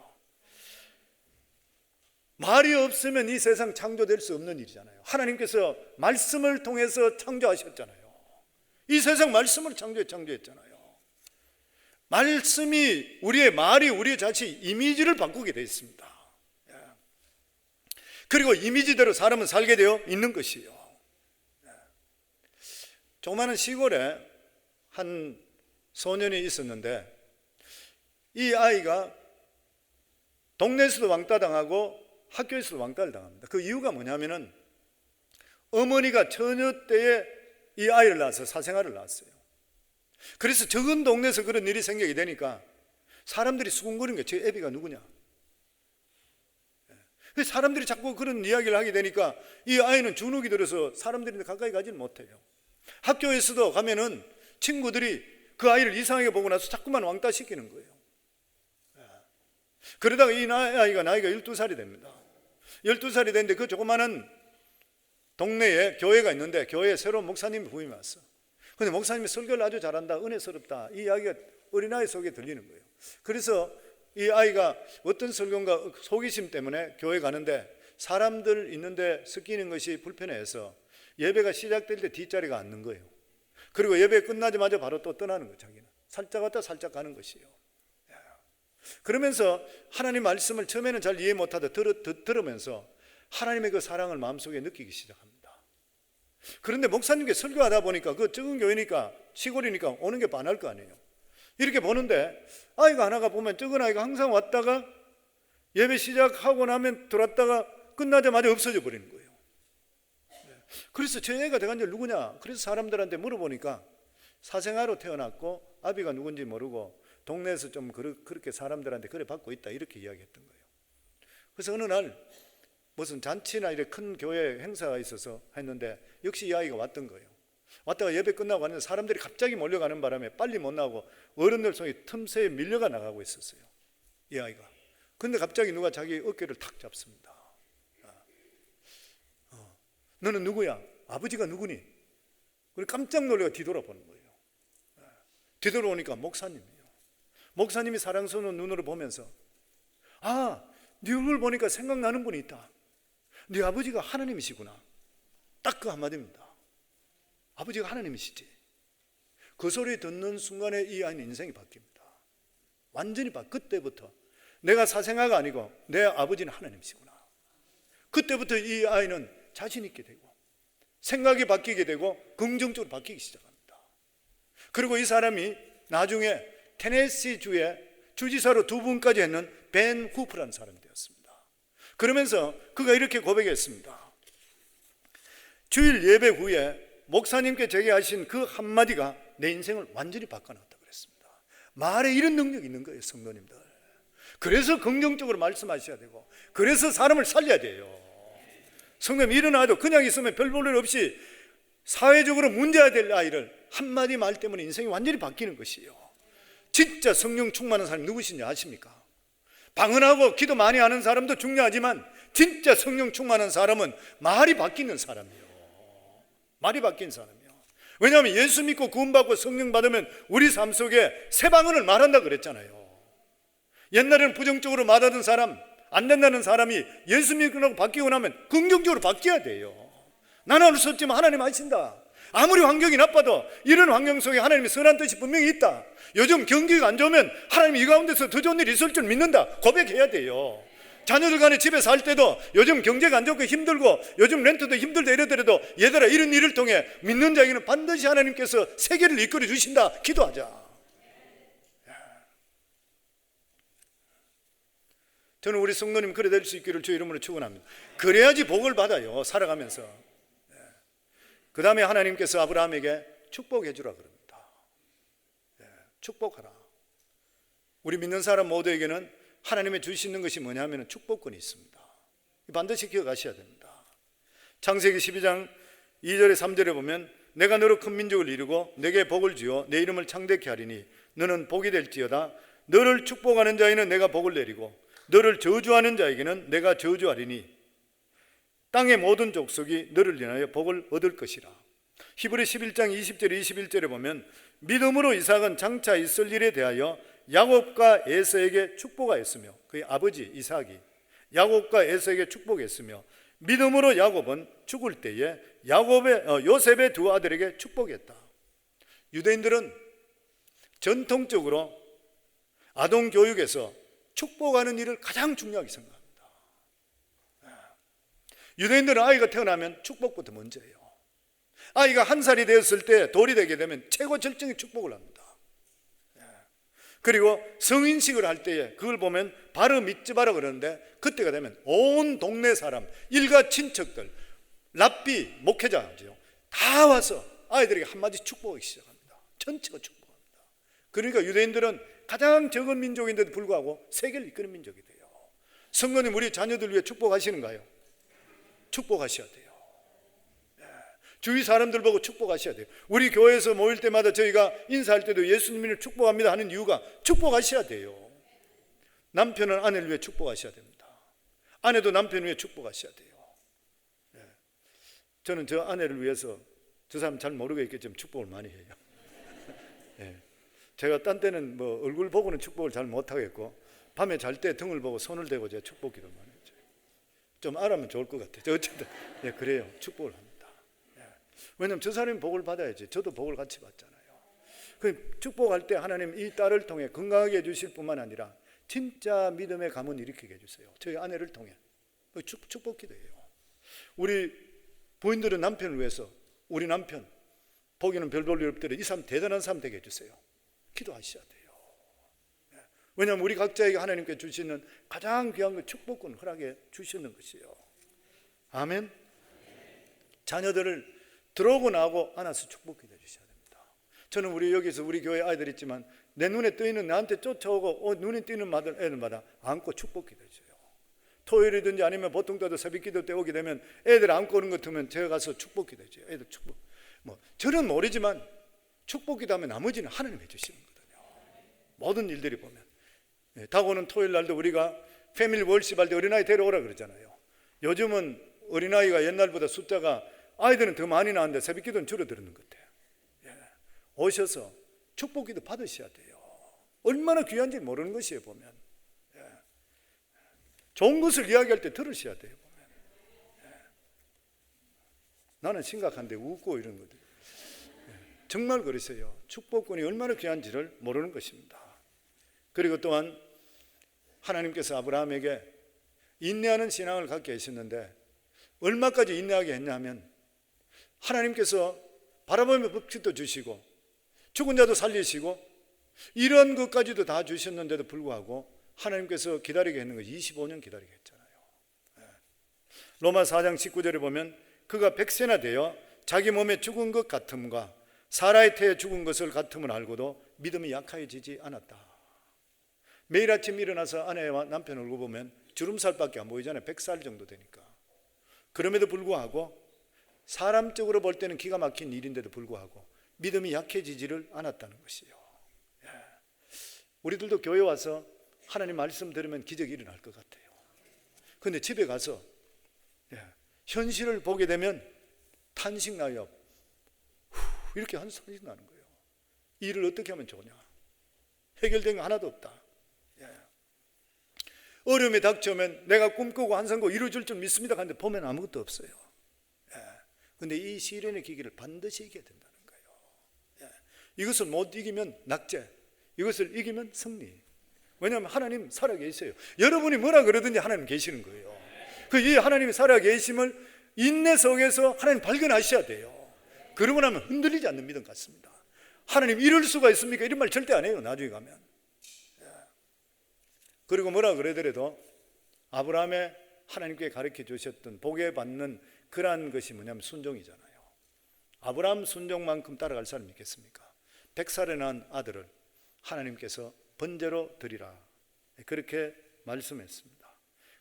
말이 없으면 이 세상 창조될 수 없는 일이잖아요. 하나님께서 말씀을 통해서 창조하셨잖아요. 이 세상 말씀을 창조했잖아요. 말씀이, 우리의 말이 우리의 자체 이미지를 바꾸게 되어 있습니다. 그리고 이미지대로 사람은 살게 되어 있는 것이요. 조그마한 시골에 한 소년이 있었는데 이 아이가 동네에서도 왕따 당하고 학교에서도 왕따를 당합니다. 그 이유가 뭐냐면은 어머니가 처녀 때에 이 아이를 낳아서 사생아를 낳았어요. 그래서 적은 동네에서 그런 일이 생기게 되니까 사람들이 수군거리는 게 저 애비가 누구냐. 사람들이 자꾸 그런 이야기를 하게 되니까 이 아이는 주눅이 들어서 사람들이 가까이 가지는 못해요. 학교에서도 가면은 친구들이 그 아이를 이상하게 보고 나서 자꾸만 왕따시키는 거예요. 그러다가 이 아이가 나이가 12살이 됩니다. 12살이 됐는데 그 조그마한 동네에 교회가 있는데 교회에 새로운 목사님이 부임이 왔어. 근데 목사님이 설교를 아주 잘한다, 은혜스럽다, 이 이야기가 어린아이 속에 들리는 거예요. 그래서 이 아이가 어떤 설교인가 호기심 때문에 교회 가는데 사람들 있는데 섞이는 것이 불편해서 예배가 시작될 때 뒷자리가 앉는 거예요. 그리고 예배 끝나자마자 바로 또 떠나는 거예요. 자기는 살짝 왔다 살짝 가는 것이에요. 그러면서 하나님 말씀을 처음에는 잘 이해 못하다 들으면서 하나님의 그 사랑을 마음속에 느끼기 시작합니다. 그런데 목사님께 설교하다 보니까 그 적은 교회니까 시골이니까 오는 게 반할 거 아니에요. 이렇게 보는데 아이가 하나가 보면 적은 아이가 항상 왔다가 예배 시작하고 나면 들어왔다가 끝나자마자 없어져 버리는 거예요. 그래서 저 애가 대관절 누구냐? 그래서 사람들한테 물어보니까 사생아로 태어났고 아비가 누군지 모르고 동네에서 좀 그렇게 사람들한테 그래 받고 있다 이렇게 이야기했던 거예요. 그래서 어느 날 무슨 잔치나 이렇게 큰 교회 행사가 있어서 했는데 역시 이 아이가 왔던 거예요. 왔다가 예배 끝나고 왔는데 사람들이 갑자기 몰려가는 바람에 빨리 못 나오고 어른들 속에 틈새에 밀려가 나가고 있었어요. 이 아이가. 근데 갑자기 누가 자기 어깨를 탁 잡습니다. 너는 누구야? 아버지가 누구니? 그리고 깜짝 놀라서 뒤돌아보는 거예요. 뒤돌아오니까 목사님이에요. 목사님이 사랑스러운 눈으로 보면서 네 얼굴 보니까 생각나는 분이 있다. 네 아버지가 하나님이시구나. 딱 그 한마디입니다. 아버지가 하나님이시지. 그 소리 듣는 순간에 이 아이는 인생이 바뀝니다. 완전히 그때부터 내가 사생아가 아니고 내 아버지는 하나님이시구나. 그때부터 이 아이는 자신 있게 되고 생각이 바뀌게 되고 긍정적으로 바뀌기 시작합니다. 그리고 이 사람이 나중에 테네시주의 주지사로 2분까지 했는 벤 후프라는 사람이 되었습니다. 그러면서 그가 이렇게 고백했습니다. 주일 예배 후에 목사님께 제게 하신 그 한마디가 내 인생을 완전히 바꿔놨다 그랬습니다. 말에 이런 능력이 있는 거예요, 성도님들. 그래서 긍정적으로 말씀하셔야 되고 그래서 사람을 살려야 돼요. 성도님 일어나도 그냥 있으면 별 볼 일 없이 사회적으로 문제가 될 아이를 한마디 말 때문에 인생이 완전히 바뀌는 것이에요. 진짜 성령 충만한 사람이 누구신지 아십니까? 방언하고 기도 많이 하는 사람도 중요하지만 진짜 성령 충만한 사람은 말이 바뀌는 사람이에요. 말이 바뀐 사람이에요. 왜냐하면 예수 믿고 구원받고 성령 받으면 우리 삶 속에 새 방언을 말한다 그랬잖아요. 옛날에는 부정적으로 말하던 사람, 안 된다는 사람이 예수 믿고 바뀌고 나면 긍정적으로 바뀌어야 돼요. 나는 할 수 없지만 하나님 아신다. 아무리 환경이 나빠도 이런 환경 속에 하나님의 선한 뜻이 분명히 있다. 요즘 경기가 안 좋으면 하나님 이 가운데서 더 좋은 일이 있을 줄 믿는다. 고백해야 돼요. 자녀들 간에 집에 살 때도 요즘 경제가 안 좋고 힘들고 요즘 렌트도 힘들다 이러더라도 얘들아 이런 일을 통해 믿는 자에게는 반드시 하나님께서 세계를 이끌어 주신다. 기도하자. 저는 우리 성도님 그래 될 수 있기를 주의 이름으로 축원합니다. 그래야지 복을 받아요. 살아가면서. 그 다음에 하나님께서 아브라함에게 축복해 주라 그럽니다. 축복하라. 우리 믿는 사람 모두에게는 하나님의 주시는 것이 뭐냐면 축복권이 있습니다. 반드시 기억하셔야 됩니다. 창세기 12장 2절에 3절에 보면 내가 너로 큰 민족을 이루고 내게 복을 주어 내 이름을 창대케 하리니 너는 복이 될지어다. 너를 축복하는 자에는 내가 복을 내리고 너를 저주하는 자에게는 내가 저주하리니 땅의 모든 족속이 너를 인하여 복을 얻을 것이라. 히브리 11장 20절 21절에 보면 믿음으로 이삭은 장차 있을 일에 대하여 야곱과 에서에게 축복하였으며, 그의 아버지 이삭이 야곱과 에서에게 축복했으며, 믿음으로 야곱은 죽을 때에 요셉의 두 아들에게 축복했다. 유대인들은 전통적으로 아동 교육에서 축복하는 일을 가장 중요하게 생각합니다. 유대인들은 아이가 태어나면 축복부터 먼저예요. 아이가 1살이 되었을 때 돌이 되게 되면 최고 절정의 축복을 합니다. 그리고 성인식을 할 때에 그걸 보면 바르 미tz바라 그러는데, 그때가 되면 온 동네 사람, 일가 친척들, 랍비, 목회자죠, 다 와서 아이들에게 한마디 축복하기 시작합니다. 전체가 축복합니다. 그러니까 유대인들은 가장 적은 민족인데도 불구하고 세계를 이끄는 민족이 돼요. 성도님, 우리 자녀들 위해 축복하시는가요? 축복하셔야 돼요. 주위 사람들 보고 축복하셔야 돼요. 우리 교회에서 모일 때마다 저희가 인사할 때도 예수님을 축복합니다 하는 이유가 축복하셔야 돼요. 남편은 아내를 위해 축복하셔야 됩니다. 아내도 남편을 위해 축복하셔야 돼요. 저는 저 아내를 위해서, 저 사람 잘 모르겠겠지만 축복을 많이 해요. 제가 딴 때는 뭐 얼굴 보고는 축복을 잘 못하겠고, 밤에 잘 때 등을 보고 손을 대고 제가 축복 기도 많이 해요. 좀 알아면 좋을 것 같아요. 어쨌든 그래요. 축복을 합니다. 왜냐하면 저 사람이 복을 받아야지 저도 복을 같이 받잖아요. 그 축복할 때 하나님 이 딸을 통해 건강하게 해주실 뿐만 아니라 진짜 믿음의 가문 일으키게 해주세요. 저희 아내를 통해 축복 기도해요. 우리 부인들은 남편을 위해서, 우리 남편 보기는 별 볼 일 없더라도 이 사람 대단한 사람 되게 해주세요. 기도하셔야 돼요. 왜냐하면 우리 각자에게 하나님께 주시는 가장 귀한 건 축복권 허락해 주시는 것이에요. 아멘. 자녀들을 들어오고 나오고 안아서 축복 기도해 주셔야 됩니다. 저는 우리 여기서 우리 교회 아이들 있지만 내 눈에 뜨이는, 나한테 쫓아오고 눈에 띄는 애들마다 안고 축복 기도해 줘요. 토요일이든지 아니면 보통 때도 새벽 기도 때 오게 되면 애들 안고 오는 것 같으면 제가 가서 축복 기도해 줘요. 애들 축복. 저는 모르지만 축복 기도하면 나머지는 하나님 해주시는 거거든요. 모든 일들이 보면. 다가오는 토요일 날도 우리가 패밀리 월십 할 때 어린아이 데려오라 그러잖아요. 요즘은 어린아이가 옛날보다 숫자가, 아이들은 더 많이 나왔는데 새벽 기도는 줄어드는 것 같아요. 오셔서 축복 기도 받으셔야 돼요. 얼마나 귀한지 모르는 것이에요. 보면 좋은 것을 이야기할 때 들으셔야 돼요. 보면 나는 심각한데 웃고 이런 것들, 정말 그러세요. 축복권이 얼마나 귀한지를 모르는 것입니다. 그리고 또한 하나님께서 아브라함에게 인내하는 신앙을 갖게 하셨는데, 얼마까지 인내하게 했냐면 하나님께서 바라보며 법칙도 주시고 죽은 자도 살리시고 이런 것까지도 다 주셨는데도 불구하고 하나님께서 기다리게 했는 거 25년 기다리게 했잖아요. 로마 4장 19절에 보면 그가 100세나 되어 자기 몸에 죽은 것 같음과 사라의 태에 죽은 것을 같음을 알고도 믿음이 약해지지 않았다. 매일 아침 일어나서 아내와 남편 얼굴 보면 주름살밖에 안 보이잖아요. 100살 정도 되니까. 그럼에도 불구하고 사람적으로 볼 때는 기가 막힌 일인데도 불구하고 믿음이 약해지지를 않았다는 것이에요. 우리들도 교회 와서 하나님 말씀 들으면 기적이 일어날 것 같아요. 그런데 집에 가서 현실을 보게 되면 탄식 나요. 이렇게 한 소리 나는 거예요. 일을 어떻게 하면 좋으냐? 해결된 거 하나도 없다. 어려움이 닥쳐오면 내가 꿈꾸고 한상고 이루어질 줄 믿습니다 하는데 보면 아무것도 없어요. 그런데 이 시련의 기기를 반드시 이겨야 된다는 거예요. 이것을 못 이기면 낙제, 이것을 이기면 승리. 왜냐하면 하나님 살아계세요. 여러분이 뭐라 그러든지 하나님 계시는 거예요. 이 하나님이 살아계심을 인내 속에서 하나님 발견하셔야 돼요. 그러고 나면 흔들리지 않는 믿음 같습니다. 하나님 이럴 수가 있습니까? 이런 말 절대 안 해요. 나중에 가면. 그리고 뭐라 그러더라도 아브라함의 하나님께 가르쳐 주셨던 복에 받는 그러한 것이 뭐냐면 순종이잖아요. 아브라함 순종만큼 따라갈 사람이 있겠습니까? 100살에 낳은 아들을 하나님께서 번제로 드리라 그렇게 말씀했습니다.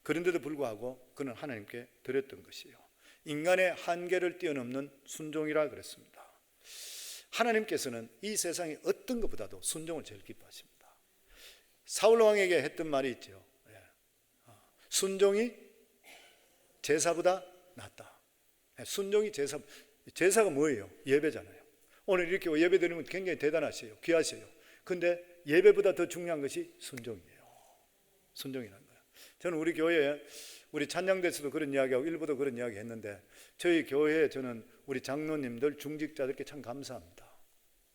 그런데도 불구하고 그는 하나님께 드렸던 것이에요. 인간의 한계를 뛰어넘는 순종이라 그랬습니다. 하나님께서는 이 세상의 어떤 것보다도 순종을 제일 기뻐하십니다. 사울 왕에게 했던 말이 있죠. 순종이 제사보다 낫다. 순종이 제사가 뭐예요? 예배잖아요. 오늘 이렇게 예배 드리는 건 굉장히 대단하세요. 귀하세요. 근데 예배보다 더 중요한 것이 순종이에요. 순종이라는 거예요. 저는 우리 교회에 우리 찬양대에서도 그런 이야기하고 일부도 그런 이야기 했는데, 저희 교회에 저는 우리 장로님들 중직자들께 참 감사합니다.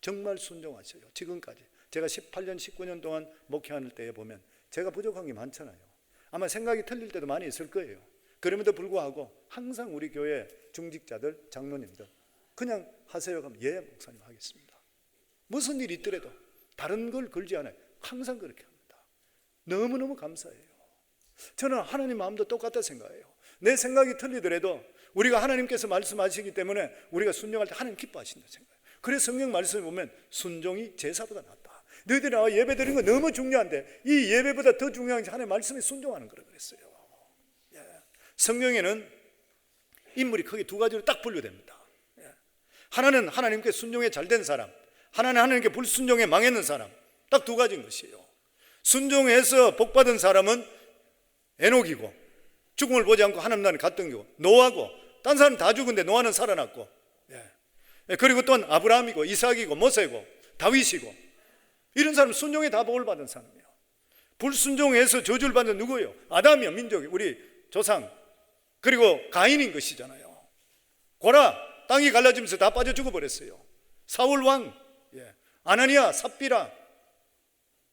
정말 순종하셔요. 지금까지 제가 18년 19년 동안 목회하는 때에 보면 제가 부족한 게 많잖아요. 아마 생각이 틀릴 때도 많이 있을 거예요. 그럼에도 불구하고 항상 우리 교회 중직자들 장로님들 그냥 하세요 하면 예 목사님 하겠습니다. 무슨 일이 있더라도 다른 걸 걸지 않아요. 항상 그렇게 합니다. 너무너무 감사해요. 저는 하나님 마음도 똑같다 생각해요. 내 생각이 틀리더라도 우리가 하나님께서 말씀하시기 때문에 우리가 순종할 때 하나님 기뻐하신다 생각해요. 그래서 성경 말씀을 보면 순종이 제사보다 낫다. 너희들이 나와 예배 드리는 거 너무 중요한데 이 예배보다 더 중요한 게 하나님의 말씀에 순종하는 거라고 그랬어요. 성경에는 인물이 크게 두 가지로 딱 분류됩니다. 하나는 하나님께 순종에 잘된 사람, 하나는 하나님께 불순종에 망했는 사람. 딱 두 가지인 것이에요. 순종해서 복받은 사람은 에녹이고 죽음을 보지 않고 하나님 나라에 갔던 거고, 노아고 딴 사람 다 죽은데 노아는 살아났고, 그리고 또한 아브라함이고 이삭이고 모세고 다윗이고, 이런 사람 순종에 다 복을 받은 사람이에요. 불순종해서 저주를 받는 누구예요? 아담이요, 민족이 우리 조상. 그리고 가인인 것이잖아요. 고라 땅이 갈라지면서 다 빠져 죽어버렸어요. 사울 왕, 아나니아, 삽비라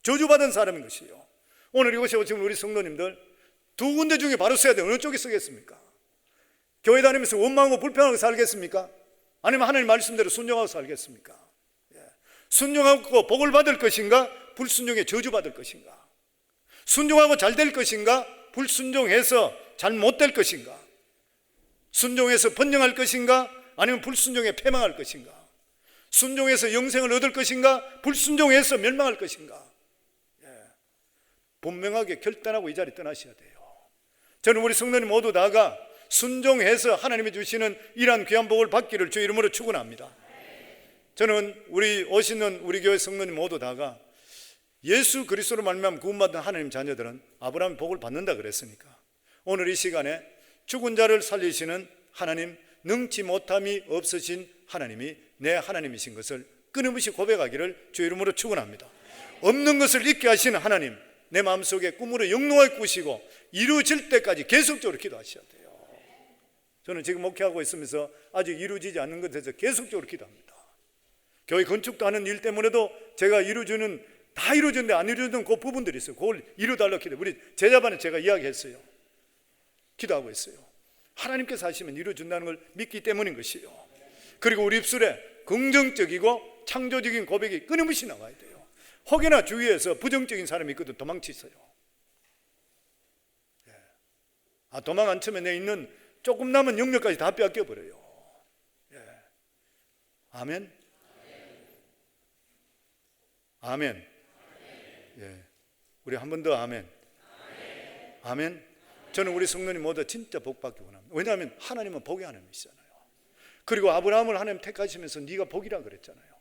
저주받은 사람인 것이에요. 오늘 이곳에 오신 우리 성도님들 두 군데 중에 바로 써야 돼. 어느 쪽에 쓰겠습니까? 교회 다니면서 원망하고 불평하고 살겠습니까? 아니면 하나님 말씀대로 순종하고 살겠습니까? 순종하고 복을 받을 것인가? 불순종에 저주받을 것인가? 순종하고 잘 될 것인가? 불순종해서 잘 못 될 것인가? 순종해서 번영할 것인가? 아니면 불순종에 패망할 것인가? 순종해서 영생을 얻을 것인가? 불순종해서 멸망할 것인가? 분명하게 결단하고 이 자리 떠나셔야 돼요. 저는 우리 성도님 모두 다가 순종해서 하나님이 주시는 이러한 귀한 복을 받기를 주 이름으로 축원합니다. 저는 우리 오시는 우리 교회 성도님 모두 다가 예수 그리스도로 말미암아 구원받은 하나님 자녀들은 아브라함의 복을 받는다 그랬으니까 오늘 이 시간에 죽은 자를 살리시는 하나님, 능치 못함이 없으신 하나님이 내 하나님이신 것을 끊임없이 고백하기를 주 이름으로 축원합니다. 없는 것을 있게 하시는 하나님, 내 마음속에 꿈으로 영롱하게 꾸시고 이루어질 때까지 계속적으로 기도하셔야 돼요. 저는 지금 목회하고 있으면서 아직 이루어지지 않는 것에 대해서 계속적으로 기도합니다. 교회 건축도 하는 일 때문에도 제가 다 이루어졌는데 안 이루어진 그 부분들이 있어요. 그걸 이루어달라고 기도. 우리 제자반에 제가 이야기했어요. 기도하고 있어요. 하나님께서 하시면 이루어진다는 걸 믿기 때문인 것이에요. 그리고 우리 입술에 긍정적이고 창조적인 고백이 끊임없이 나와야 돼요. 혹여나 주위에서 부정적인 사람이 있거든 도망치세요. 도망 안 치면 내 있는 조금 남은 영역까지 다 빼앗겨버려요. 아멘. 아멘. 우리 한 번 더 아멘. 아멘. 저는 우리 성도님 모두 진짜 복받기 원합니다. 왜냐하면 하나님은 복의 하나님이시잖아요. 그리고 아브라함을 하나님 택하시면서 네가 복이라 그랬잖아요.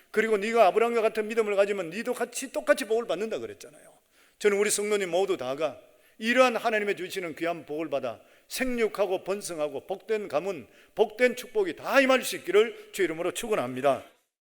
그리고 네가 아브라함과 같은 믿음을 가지면 네도 똑같이 복을 받는다 그랬잖아요. 저는 우리 성도님 모두 다가 이러한 하나님의 주시는 귀한 복을 받아 생육하고 번성하고 복된 가문, 복된 축복이 다 임할 수 있기를 주 이름으로 축원합니다.